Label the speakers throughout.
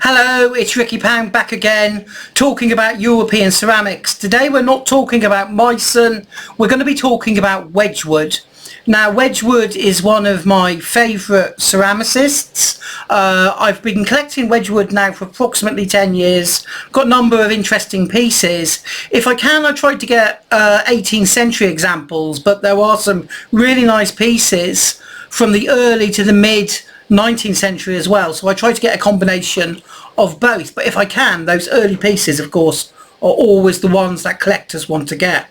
Speaker 1: Hello, it's Ricky Pound back again, talking about European ceramics. Today we're not talking about Meissen, we're going to be talking about Wedgwood. Now Wedgwood is one of my favourite ceramicists. I've been collecting Wedgwood now for approximately 10 years, got a number of interesting pieces. If I can, I tried to get 18th century examples, but there are some really nice pieces from the early to the mid 19th century as well, so I try to get a combination of both, but if I can, those early pieces of course are always the ones that collectors want to get.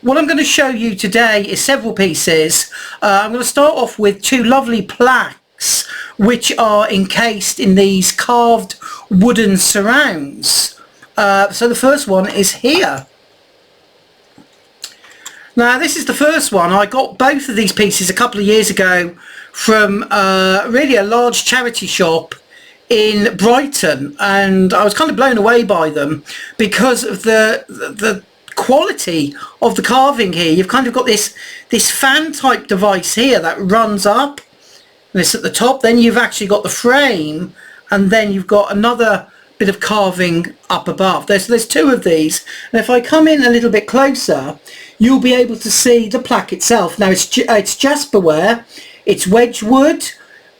Speaker 1: What I'm going to show you today is several pieces. I'm going to start off with two lovely plaques which are encased in these carved wooden surrounds. So the first one is here. Now this is the first one. I got both of these pieces a couple of years ago from really a large charity shop in Brighton, and I was kind of blown away by them because of the quality of the carving here. You've kind of got this fan type device here that runs up, and it's at the top. Then you've actually got the frame, and then you've got another bit of carving up above. There's two of these, and if I come in a little bit closer, you'll be able to see the plaque itself. Now it's jasperware, it's Wedgwood.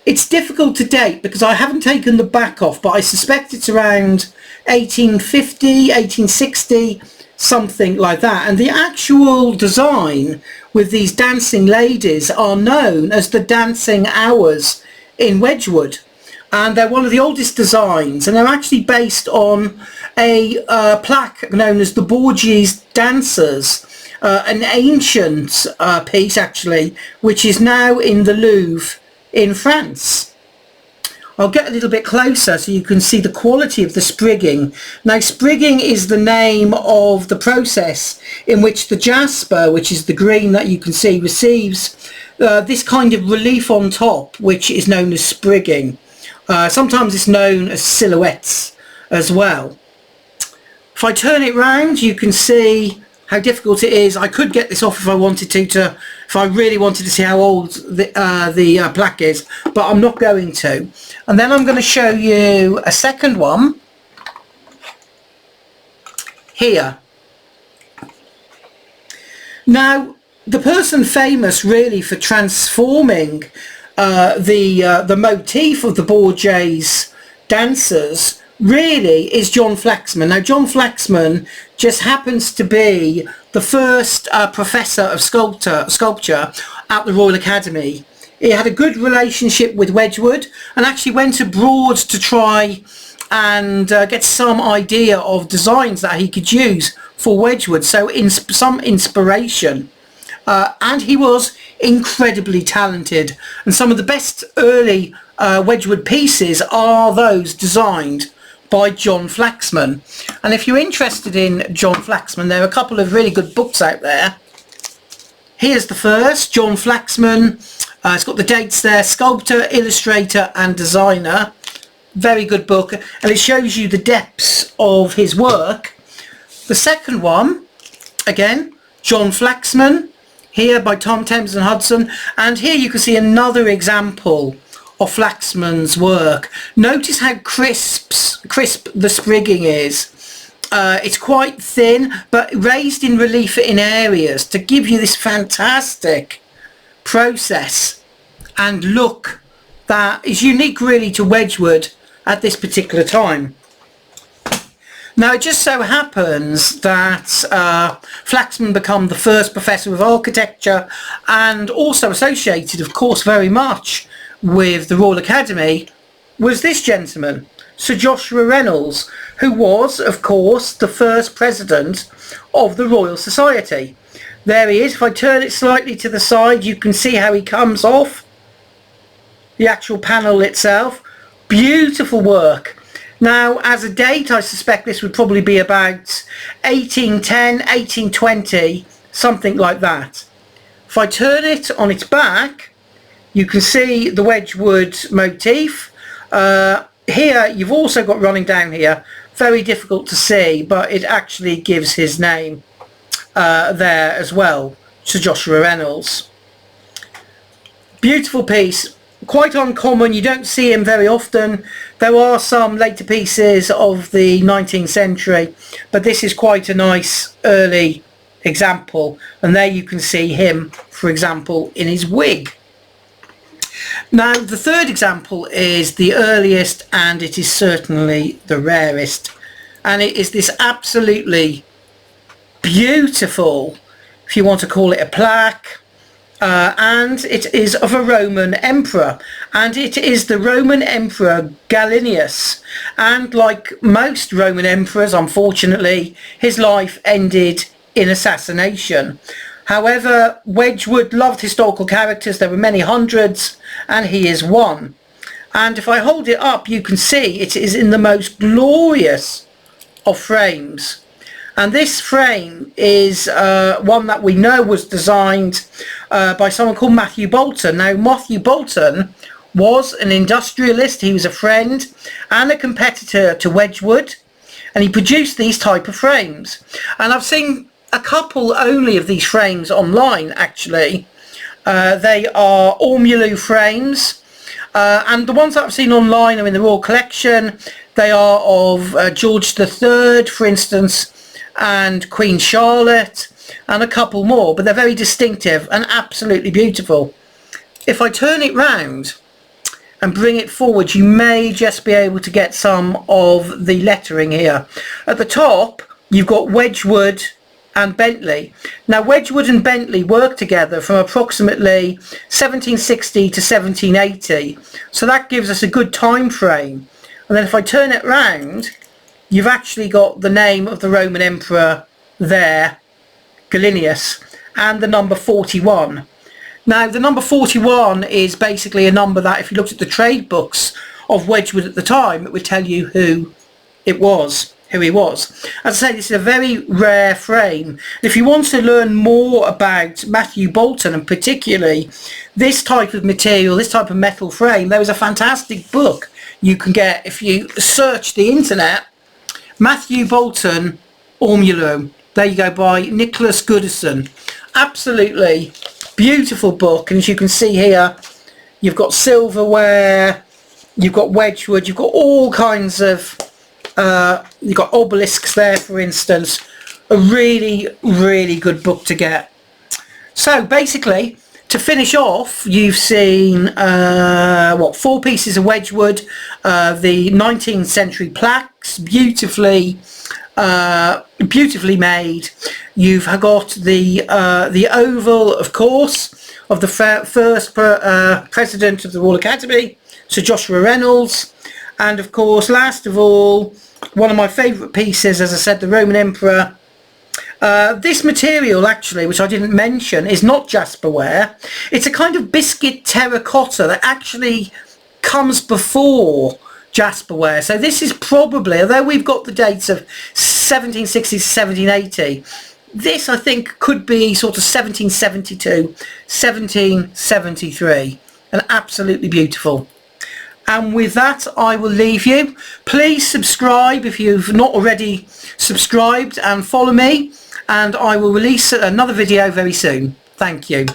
Speaker 1: It's difficult to date because I haven't taken the back off, but I suspect it's around 1850, 1860, something like that. And the actual design with these dancing ladies are known as the dancing hours in Wedgwood. And they're one of the oldest designs, and they're actually based on a plaque known as the Borgias Dancers, an ancient piece actually, which is now in the Louvre in France. I'll get a little bit closer so you can see the quality of the sprigging. Now sprigging is the name of the process in which the jasper, which is the green that you can see, receives this kind of relief on top, which is known as sprigging. Sometimes it's known as silhouettes as well. If I turn it round, you can see how difficult it is. I could get this off if I wanted to if I really wanted to see how old the plaque is, but I'm not going to. And then I'm going to show you a second one here. Now the person famous really for transforming the motif of the Borgias Dancers really is John Flaxman. Now John Flaxman just happens to be the first professor of sculpture at the Royal Academy. He had a good relationship with Wedgwood and actually went abroad to try and get some idea of designs that he could use for Wedgwood, so some inspiration. And he was incredibly talented, and some of the best early Wedgwood pieces are those designed by John Flaxman. And if you're interested in John Flaxman, there are a couple of really good books out there. Here's the first, John Flaxman. It's got the dates there, sculptor, illustrator and designer. Very good book, and it shows you the depths of his work. The second one, again, John Flaxman, here by Tom Thames and Hudson, and here you can see another example of Flaxman's work. Notice how crisp the sprigging is. It's quite thin but raised in relief in areas to give you this fantastic process and look that is unique really to Wedgwood at this particular time. Now it just so happens that Flaxman became the first professor of architecture and also associated of course very much with the Royal Academy was this gentleman, Sir Joshua Reynolds, who was of course the first president of the Royal Society. There he is. If I turn it slightly to the side, you can see how he comes off the actual panel itself. Beautiful work. Now as a date, I suspect this would probably be about 1810, 1820, something like that. If I turn it on its back, you can see the Wedgwood motif. Here you've also got running down here, very difficult to see, but it actually gives his name there as well, Sir Joshua Reynolds. Beautiful piece. quite uncommon. You don't see him very often. There are some later pieces of the 19th century, but this is quite a nice early example, and there you can see him, for example, in his wig. Now the third example is the earliest, and it is certainly the rarest, and it is this absolutely beautiful, if you want to call it a plaque, and it is of a Roman emperor, and it is the Roman Emperor Gallienus, and like most Roman emperors, unfortunately, his life ended in assassination. However, Wedgwood loved historical characters. There were many hundreds, and he is one. And if I hold it up, you can see it is in the most glorious of frames. And this frame is one that we know was designed by someone called Matthew Boulton. Now, Matthew Boulton was an industrialist. He was a friend and a competitor to Wedgwood, and he produced these type of frames. And I've seen a couple only of these frames online, actually. They are ormolu frames, and the ones that I've seen online are in the Royal Collection. They are of George III, for instance, and Queen Charlotte, and a couple more, but they're very distinctive and absolutely beautiful. If I turn it round and bring it forward, you may just be able to get some of the lettering here. At the top, you've got Wedgwood and Bentley. Now, Wedgwood and Bentley worked together from approximately 1760 to 1780, so that gives us a good time frame. And then if I turn it round, you've actually got the name of the Roman emperor there, Gallienus, and the number 41. Now, the number 41 is basically a number that, if you looked at the trade books of Wedgwood at the time, it would tell you who he was. As I say, this is a very rare frame. And if you want to learn more about Matthew Boulton, and particularly this type of material, this type of metal frame, there is a fantastic book you can get if you search the internet. Matthew Boulton Ormolu. There you go, by Nicholas Goodison. Absolutely beautiful book, and as you can see here, you've got silverware, you've got Wedgwood, you've got all kinds of you've got obelisks there, for instance. A really, really good book to get. So basically, to finish off, you've seen 4 pieces of Wedgwood, the 19th century plaques, beautifully made. You've got the oval, of course, of the first president of the Royal Academy, Sir Joshua Reynolds, and of course, last of all, one of my favourite pieces, as I said, the Roman Emperor. This material, actually, which I didn't mention, is not jasperware. It's a kind of biscuit terracotta that actually comes before jasperware. So this is probably, although we've got the dates of 1760 to 1780, this I think could be sort of 1772, 1773, and absolutely beautiful. And with that, I will leave you. Please subscribe if you've not already subscribed, and follow me, and I will release another video very soon. Thank you.